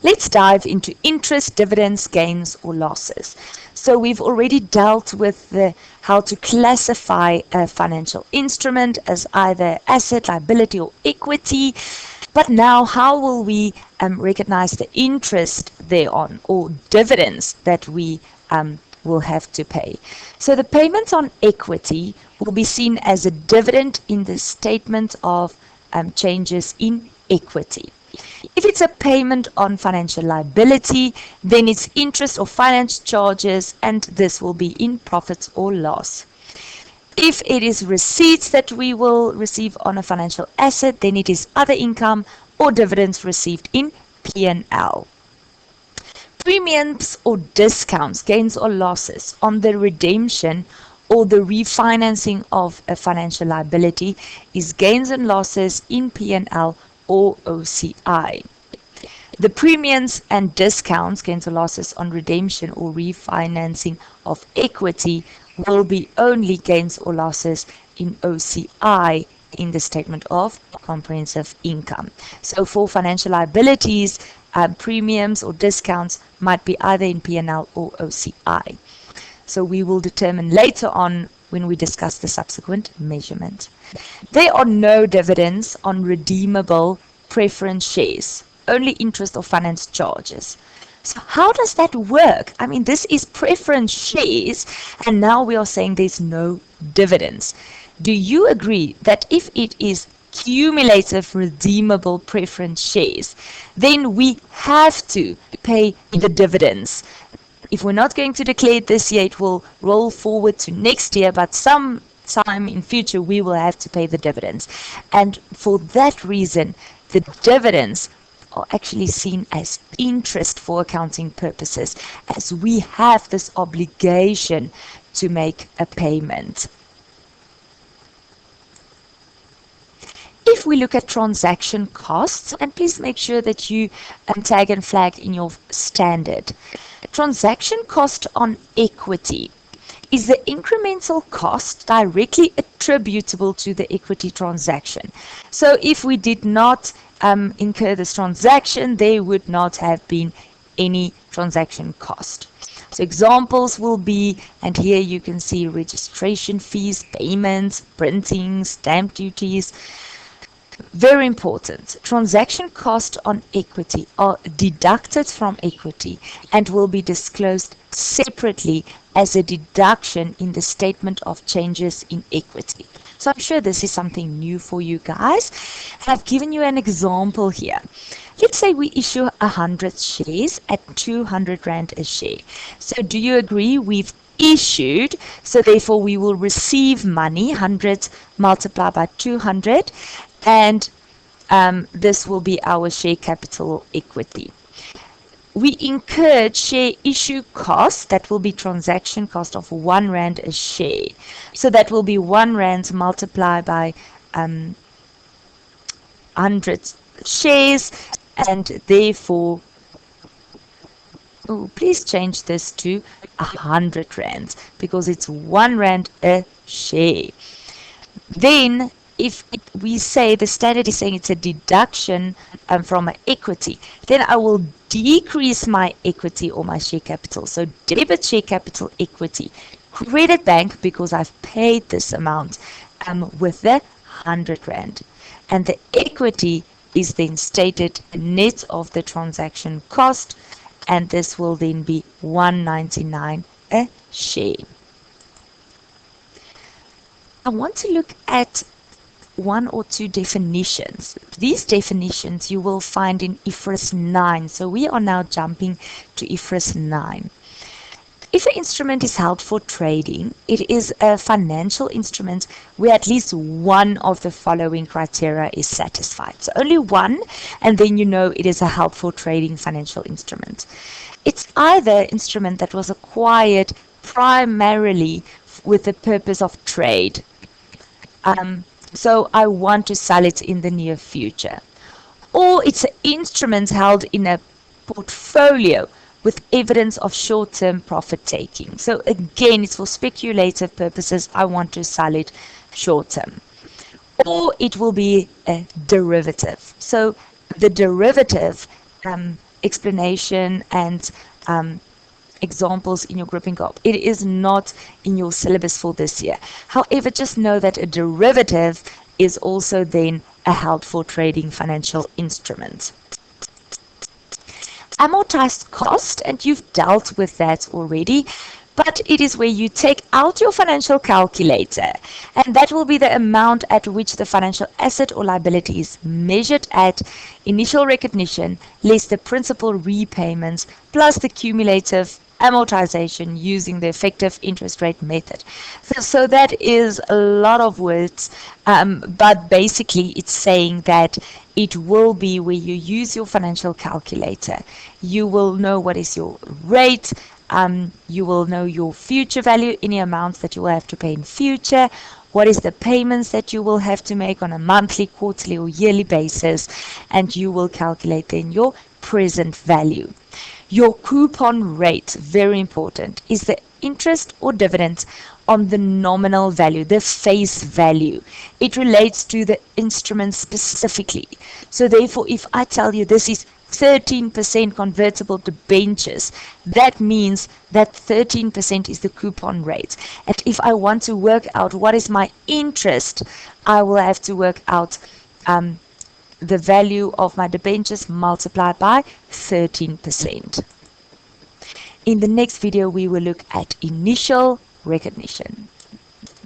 Let's dive into interest, dividends, gains, or losses. So we've already dealt with how to classify a financial instrument as either asset, liability, or equity. But now, how will we recognize the interest thereon or dividends that we will have to pay? So the payment on equity will be seen as a dividend in the statement of changes in equity. If it's a payment on financial liability, then it's interest or finance charges, and this will be in profits or loss. If it is receipts that we will receive on a financial asset, then it is other income or dividends received in P&L. Premiums or discounts, gains or losses on the redemption or the refinancing of a financial liability is gains and losses in P&L or OCI. The premiums and discounts, gains or losses on redemption or refinancing of equity will be only gains or losses in OCI in the statement of comprehensive income. So for financial liabilities, premiums or discounts might be either in P&L or OCI. So we will determine later on when we discuss the subsequent measurement. There are no dividends on redeemable preference shares, only interest or finance charges. So how does that work? I mean, this is preference shares, and now we are saying there's no dividends. Do you agree that if it is cumulative redeemable preference shares, then we have to pay the dividends? If we're not going to declare it this year, it will roll forward to next year, but some time in future we will have to pay the dividends. And for that reason, the dividends are actually seen as interest for accounting purposes, as we have this obligation to make a payment. If we look at transaction costs, and please make sure that you tag and flag in your standard. Transaction cost on equity is the incremental cost directly attributable to the equity transaction. So if we did not incur this transaction, there would not have been any transaction cost. So examples will be, and here you can see registration fees, payments, printing, stamp duties. Very important. Transaction costs on equity are deducted from equity and will be disclosed separately as a deduction in the statement of changes in equity. So I'm sure this is something new for you guys. And I've given you an example here. Let's say we issue 100 shares at 200 Rand a share. So do you agree we've issued, so therefore we will receive money, 100 multiplied by 200, and this will be our share capital equity. We incurred share issue costs, that will be transaction cost of 1 Rand a share. So that will be 1 Rand multiplied by 100 shares, and therefore, please change this to 100 Rands, because it's 1 Rand a share. Then if we say the standard is saying it's a deduction from an equity, then I will decrease my equity or my share capital. So debit share capital equity, credit bank, because I've paid this amount with the 100 Rand. And the equity is then stated net of the transaction cost, and this will then be 199 a share. I want to look at one or two definitions. These definitions you will find in IFRS 9. So we are now jumping to IFRS 9. If an instrument is held for trading, it is a financial instrument where at least one of the following criteria is satisfied. So only one, and then you know it is a held for trading financial instrument. It's either an instrument that was acquired primarily with the purpose of trade. So I want to sell it in the near future. Or it's an instrument held in a portfolio with evidence of short-term profit taking. So again, it's for speculative purposes. I want to sell it short-term. Or it will be a derivative. So the derivative explanation and examples in your gripping GOP. It is not in your syllabus for this year. However, just know that a derivative is also then a held for trading financial instrument. Amortized cost, and you've dealt with that already, but it is where you take out your financial calculator, and that will be the amount at which the financial asset or liability is measured at initial recognition, less the principal repayments, plus the cumulative amortization using the effective interest rate method. So that is a lot of words, but basically it's saying that it will be where you use your financial calculator. You will know what is your rate, you will know your future value, any amounts that you will have to pay in future, what is the payments that you will have to make on a monthly, quarterly, or yearly basis, and you will calculate then your present value. Your coupon rate, very important, is the interest or dividend on the nominal value, the face value. It relates to the instrument specifically. So therefore, if I tell you this is 13% convertible debentures, that means that 13% is the coupon rate. And if I want to work out what is my interest, I will have to work out the value of my debentures multiplied by 13%. In the next video, we will look at initial recognition.